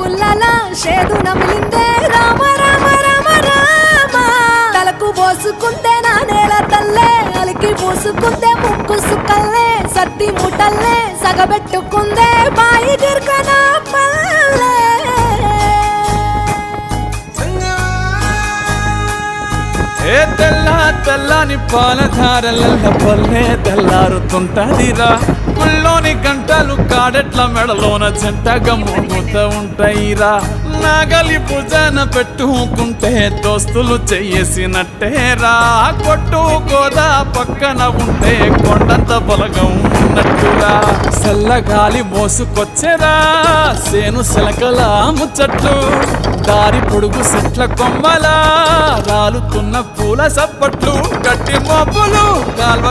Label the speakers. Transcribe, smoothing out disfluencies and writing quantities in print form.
Speaker 1: పుల్లలా షేదు నమిలిందే రామ రామ రామ రామ తలకు పోసుకుందే నా నేల తల్లే అలికి పూసుకుందే ముక్కు సుక్కల్లే సత్తి ముటల్లే సగబెట్టుకుందే బాయి గిర్కన పల్లె
Speaker 2: ఏ తెల్లని పాలధారల పల్లె తెల్లారుతుంటదిరా ముల్లోని గంటలు కాడెట్ల మెడలోన జంటగా మోగుతూ ఉంటాయిరా నాగలి భుజాన పెట్టుకుంటే దోస్తులు చెయ్యేసినట్టేరా కొట్టు గోదా పక్కన ఉంటే కొండంత బలగం ఉన్నట్టురా చల్లగాలి మోసుకొచ్చెరా సేను శలకల ముచ్చట్లు దారి పొడుగు సెట్ల కొమ్మలా రాలుతున్న పూల సప్పట్లు గట్టి మబ్బులు కాల్వ